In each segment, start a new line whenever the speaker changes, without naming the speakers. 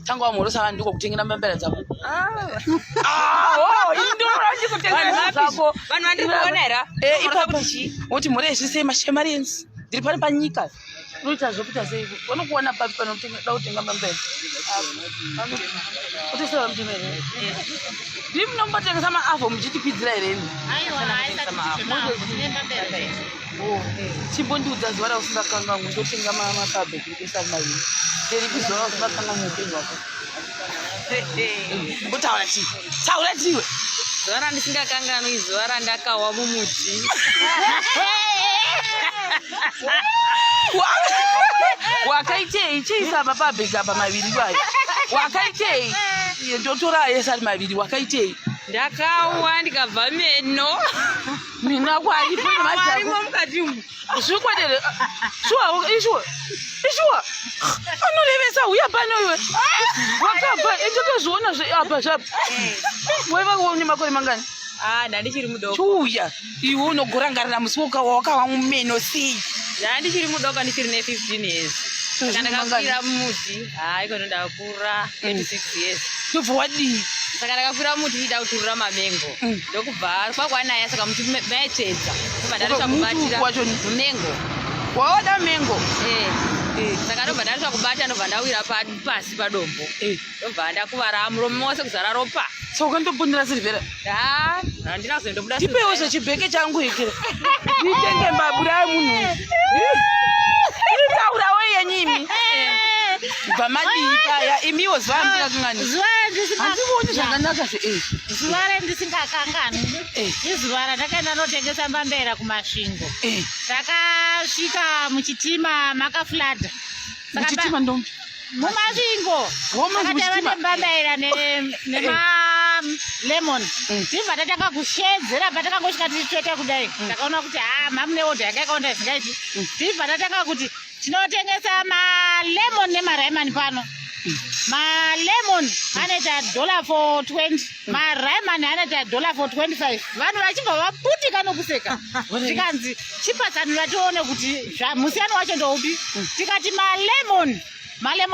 tanga wamorosa vanhu ndiko kutengera mbambera dzako. Indora ndikutengera dzako.
Vanhu vandikuona era.
Ipapa uti mhore zvise mashemarenzi. Ndiri pari panyika. Unoita zvokuita sei? Unokuona papi panotenga utenga mbambera. Kuti sera mtemere. Ndiri munombotengesa maavho muchitipidzira here imi? Chimbondiudza zuva rausingakanganwi ndotenga mapabhe kuisa maviri. Nderipi zuva rausingakanganwi upenyu hwako? Taura chii? Taura chiwe?
Zuva randisingakanganwi zuva randakawa mumuti.
Wakaitei chiisa mapabhe apa maviri kwayo? Wakaitei? Ndotora yese ari maviri wakaitei?
Ndakawa ndikabva meno.
Mina kwaripo nemadzako.
Arimo mukati umu.
Zvikwadere. Ishua. Anorevesa uya pano iwe. Wakabva ndotozviona apa zvapo. Wewe une makore mangani?
Ndandichiri mudoko.
Chuya. Iwe unogorangarira musi wakawa mumeno sei?
Ndandichiri mudoko ndichiri ne15 years. Saka ndakakwira mumuti. Iko ndakura 26 years.
Ndobva wadii?
Saka ndakakwira mumuti ndida kuturura mamengo. Ndokubva kwakwanaya saka muti maitedza. Ndobva ndakubatira mengo.
Wawada mengo?
Saka ndobva ndariswa kubata ndobva ndawira pasi padombo. Ndobva ndakuvara muromo wose kuzara ropa.
Saka ukandopundira Silvera?
Handina kuzondobuda.
Ndipewo chibheke changu ikira. Nditenge mbabura yemunhu. Taura wewe nyimi. Bamadi paya imiwo zuva ndisingakangani.
Zuva
handiboni zvakanaka
zuva randisingakanganwi. Izuva randakaenda notengesa mbambera kumasvingo. Takasvika muchitima makafladha.
Muchitima ndombi?
Mumasvingo. Takatava nembambera nemalemon. Ndibva tatanga kushedzera patakangosvika tichitota kudai. Takaona kuti mamune odha yakaikaonda isingaiti. Ndibva tatanga kuti tinotengesa malemon nemaraimani pano. Malemon anoita $4 for 20. Maraimani anoita $4 for 25. Vanhu vachibva vaputika nokuseka. Tikanzi chipatsanura tione kuti musiyano wacho ndoupi. Tikati malemon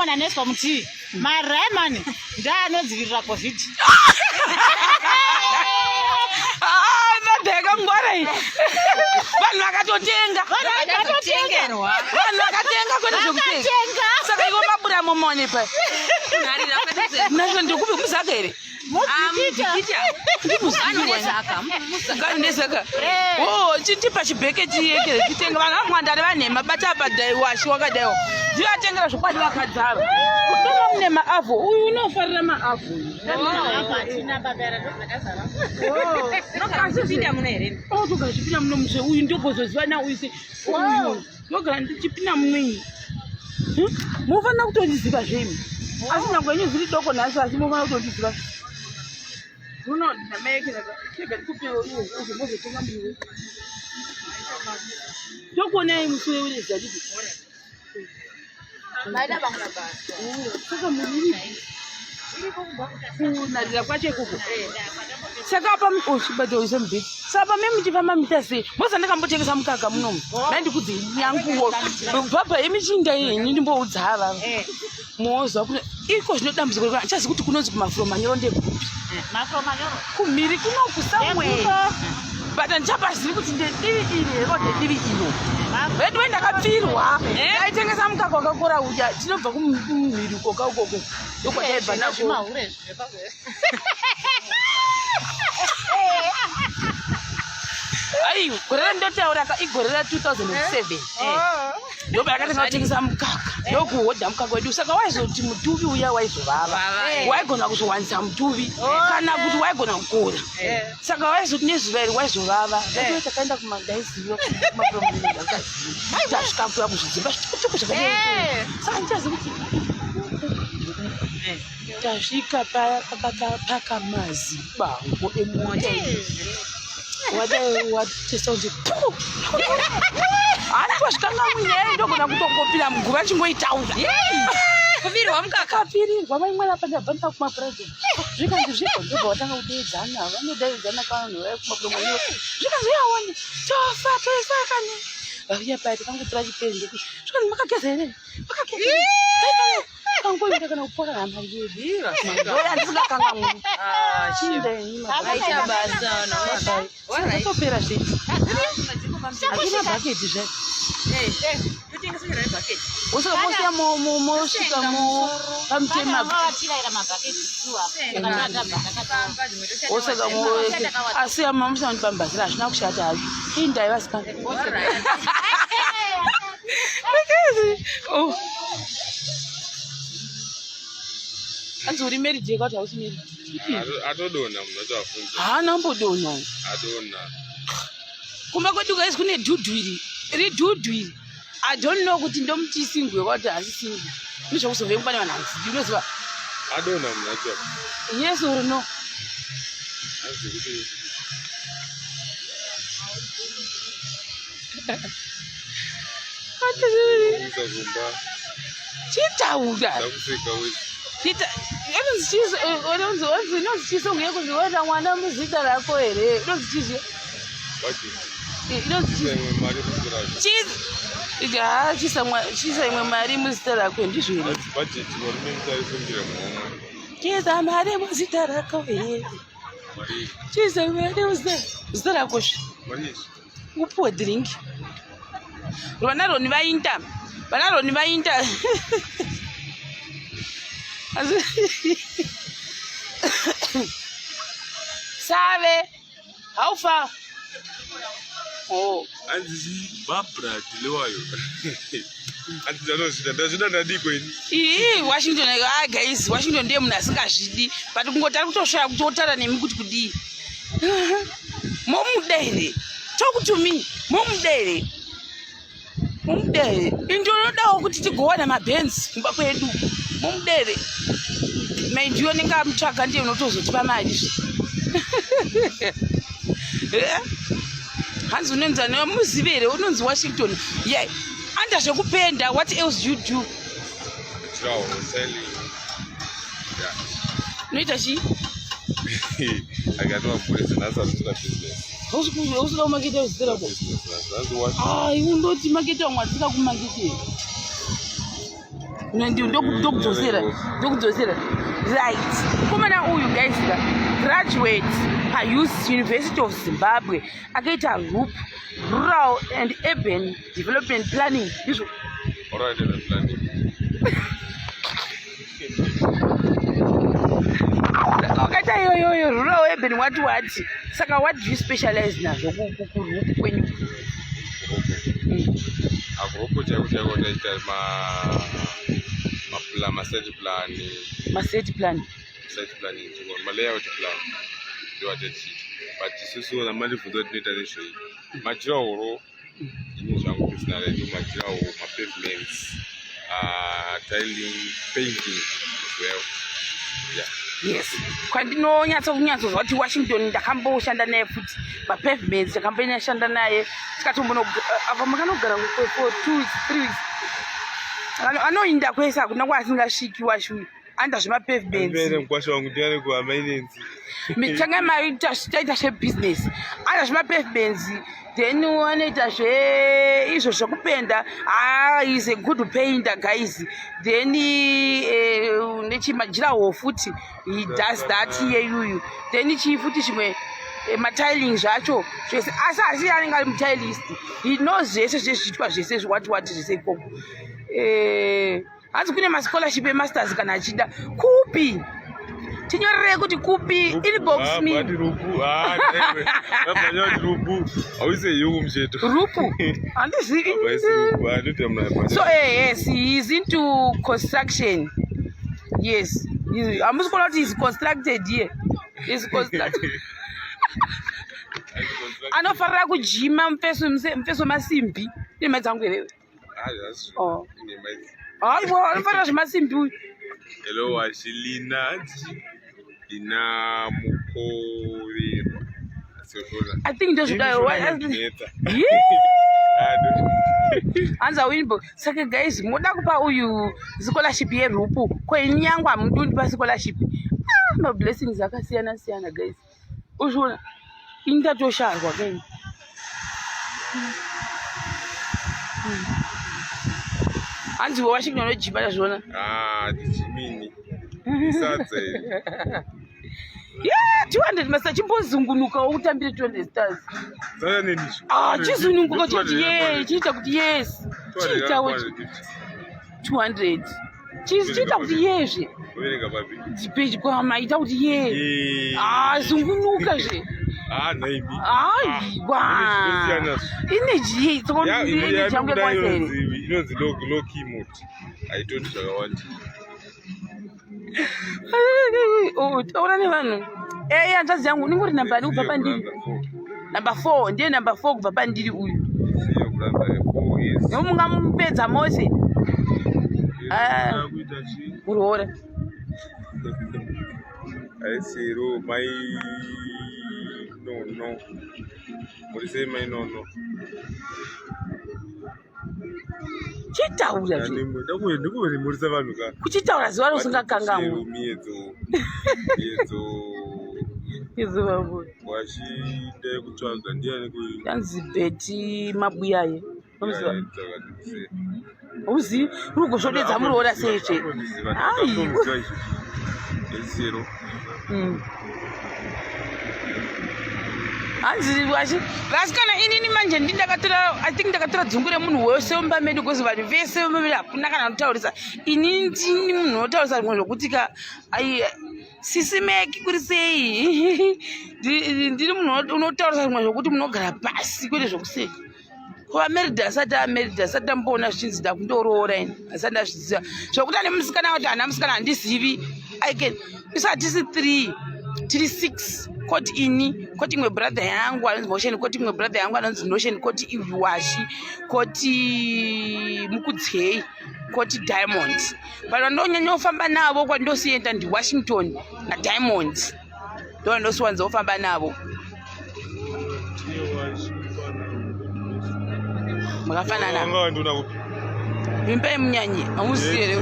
anoiswa mutii. Maraimani ndoanodzivirira COVID.
Nadheka ngwara iyi. Vanhu vakatotenga.
Vakatengerwa.
Vanhu vakatenga kwete zvekutenga. Saka ivo mabura momone pa. Nazvo ndikupi kusaka here? Ndezaka. Chitipa chibheke chiyekere chitenga vanhu vamwandare vanhema bata padai washi wakadaiwo. Ndivatengera zvokwadi vakadzara. Kutenga mune maavho uyu unofarira maavho.
Ndokazvipinda muno here?
Tokazvipinda muno musve uyu ndogozoziva nauise. Ndogara ndichipinda mumwe. Munofanira kutondiziva zvemi. Asi nyange henyu zviri doko nhasi asi munofanira kutondiziva. Uno ndamekera chega ndikupewo iwo uzotenga muriwo. Ndokuonai musuwe uri zadidi.
Maida bangana ba.
Saka muri kunarira kwacho ikoko. Saka apa chibadho ise mbiti. Saka mimi muchifamba mita sei? Moza ndakambotengesa mukaka munomu. Ndandikudzi nyanguwo. Bhabha yemishinda yenyu ndimboudza Moza kuti iko zvinodambudziko kuti achazi kuti kunonzi kumafuro manyoro ndekupi.
Mafuro manyoro?
Kumhiri kunoku somewhere. But ndichapaziri kuti ndedivi iri rode divi ino. Vedu ndakapfirwa. Ndaitengesa mukaka wakakora uja. Tinobva kumhiri uko ukoko. Ndoko taibva nako. Ai, gorera ndotaura igorera 2007. Ndoba yakatenga kutengesa mukaka. Ndokuhodha mukaka wedu. Saka waizoti mutuvi uya waizovava. Waigona kuzowanisa mutuvi kana kuti waigona kukora. Saka waizoti nezuva iri waizovava. Ndokuti takaenda kumagaiziyo kumapromotion ndakaziva. Tasvika kuzvidzimba zvitoko zvakadai. Saka ndichazi kuti tasvika paya pakapaka mazi bango emota. Watesonje. Ani kwasvikanga mwine ndogona kutongopira muguva chingoitaura.
Kuvirirwa mukaka.
Kapirirwa vaimwe lapandabva kumapuraizi. Zvikanzi zvipo ndobva watanga kudaidzana. Vanodaidzana vanhu vaya kumapromotion. Zvikanzi yaone. Tofa kani. Vauya paya takangotora chipende kuti. Zvikanzi makageza here? Makageza. kangoita kana kupora namari ndoya ndisingakanganwi
Aita basa no.
topera zveti akina bhaketi zve usakaposiya mosvika pamutema osaka asi mamusani pambazira hazvina kushata hazvo indai vasikana anzi uri merijeka kuti hausi meriji
atodonha munhu achafunza
haana mbodonha
adonha
kumba kwedu guys kune dhudhu iri dhudhu iri I don't know kuti ndomuti singwe kwati hasi singwe ndizvokuzove ngubane vanhu hanzidi unoziva
adonha munhu achafunza
yes or no chitaura unonzi chisonge kuziona mwana muzita rako here unonzi chizio chisaimwe mari muzita rako ndizvo here chisa mari muzita rako here chisa mari muzita rako upuwe drink vanaroni vainda save how far
anzi babra dilewayo anzi anozvida ndazvida ndadiko ini
Washington guys Washington ndiye munhu asingazvidi but kungotari kutoshaya kutotara nemi kuti kudii momudere talk to me momudere indonodawo kuti tigowana mabhenzi kumba kwedu momudere maidiyo ningamutsvaga ndiye unotozotipa mari hanzi unonzi muzivere unonzi Washington ye anda zvekupenda what else do you do unoita chii usika kumaketa uzitirako undoti maketa wamwadzika kumakete ndokudzosera right komana uyu guys graduate paUC University of Zimbabwe akaita RUP Rural and Urban Development Planning izvo akaita iyoyo rural urban what saka what do you specialize nazvo kuRUP kwenyu
akurupu chaiko taita
maset plan
malayout plan ndiwatetiita but isusu namalibvunzo tinoita nezvei majirauro ine zvangu personal ndo majirauro mapavements tiling painting as well
yes kwandinonyatsozwa kuti Washington ndakamboshanda naye futi mapavements ndakamboshanda naye tikatombona apa makanogara for 2 weeks 3 weeks anoinda kwese hakuna kwaasingasviki washu anda zvemapavements
mukwasha wangu ndiane kuamainenzi
mitanga maita taita zvebusiness anda zvemapavements then anoita izvo zvekupenda is a good painter guys then nechimajirawo futi he does that iyeyuyu then chii futi chimwe matiling zvacho zvese asi anenge ari mutilist he knows zvese zvezvitwa zvese zviwatiwati zvese ikoko hanzi kune mascholarship emasters kana achida kupi tinyorere kuti kupi inbox me rupu handizivi so yes he is into construction yes hamusi kuona kuti is constructed here is constructed anofarira kujima mufeso masimbi ine mai dzangu here aiwa anofarira zvemasimbi uyu
hello washilina ina mukoverwa
I think ndozvodayo hanzi awinbo saka guys moda kupa uyu scholarship yeRUP kwenyangwa hamundi undipa scholarship mablessings akasiyana siyana guys uzviona indatosharwa keni Hanzi washington nojibata zvona.
Tichimini. Isadza iri.
Yeah, 200 masa chimbozungunuka utambire 200 stars.
Sasa nini?
Chizungunuka chiti chiita kuti yes. Chiita 200. Chiita kuti yes.
Uverenga papi?
Page kwa maita kuti yes. Zungunuka zve.
Naibi.
Wa. Ineji tsokoni changu kwa sere.
Inonzi low key mode. Haitoti zvakawanda.
Taura nevanhu. Hanzvadzi yangu ningori namba kubva pandiri. Number 4 ndiye number 4 kubva pandiri uyu. Mungamupedza mose. Urora.
Aisiro mai no. Murise mai no.
Chitaura zve.
Ndikuveri murisa vanhu ka.
Kuchitaura ziva rosingakanganwi.
Miedzo.
Izuva bo.
Washinde kutsvaga ndiani kuyi.
Yanzi Beti mabuyaye. Uziva. Uzi urikuzvodedza muroora sei zve.
Aisiro.
Hanzi vasikana inini manje I think ndakatora dzungu remunhu wese mumba medu because vanhu vese mumba medu hakuna kana anotaurisa. Inini ndini munhu unotaurisa zvimwe zvokuti ka sisimeki kuri sei. Ndiri munhu unotaurisa zvimwe zvokuti munogara pasi kwete zvokuseka. Kuvamarried asati amarried asati amboona zvichinzi ndakundoroora ini asati ndazviziva zvokuti ane musikana kuti hana musikana handizivi. Isati tisi 3 tiri 6 koti ini koti imwe brother yangu anonzi Motion koti imwe brother yangu anonzi Notion koti Iwashi koti Mukudzei koti Diamond. Vanhu ndonyanya kufamba navo kwandosienda ndiWashington naDiamond ndo vandosiwanza kufamba navo. Makafanana mimba yemunyanyi hamuzivi here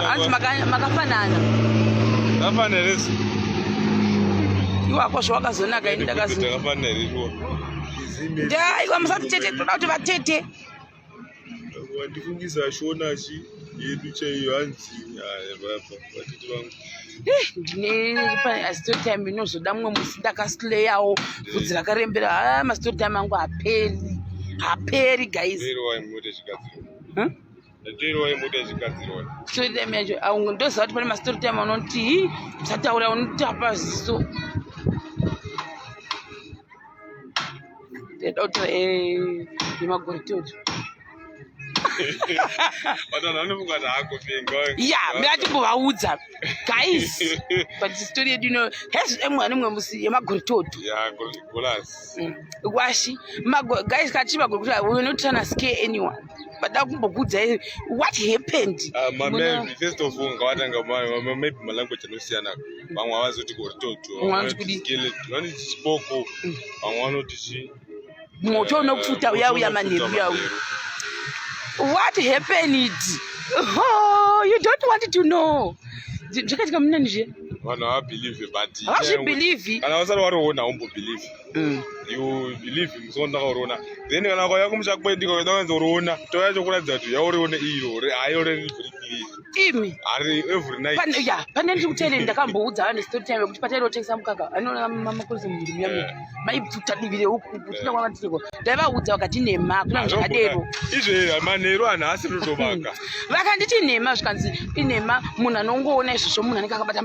hanzi makafanana.
Kafaneresi.
Iwako zvawakazonaka ini ndaiwa musati tete toda kuti vatete.
Wandifungisa shonachi yedu chaiyo hanzi vatete vangu.
Story time inozoda mumwe musi ndakasileyawo bvudzi rakarembera. Mastori time angu haperi guys. Story time yacho ndoziva kuti pane mastori time anoti usataura unotapa ziso. Ndautora yemagoritoto. Ndatikumbovaudza guys but story yedu ino emwe nemwe musi yemagoritoto. Washi guys kati magoritoto we not trying to scare anyone but ndakumbokudza what happened.
Maybe first of all ngawatanga maybe malanguage anosiyana. Vamwe havazoti goritoto vamwe chipoko vamwe vanoti
moto unopfuta uya manheru yawo. What happened? Oh, you don't want to know. Zvakatika munani zve.
Vanhu havabelieve but
havazvibelieve.
Kana vasati wariona haumbobilieve. You believe musoro ndakauriona. Then kana kwauya kumusha kwedu kwakanzoriona toya chokuratidza kuti yaurione iro haioreni
imi
hari every night.
Pane ndikutele ndakamboudza vanhu story time yekuti patairotengesa mukaka anoona makurisi muviri muya maipfuta duvire uku kutina kwakatiko ndaivaudza vakati nhema kuna zvakadero
izve manheru hanhu asi rutobaka
vakanditi nhema zvikanzi inhema munhu anongoona izvozvo munhu anenge akabata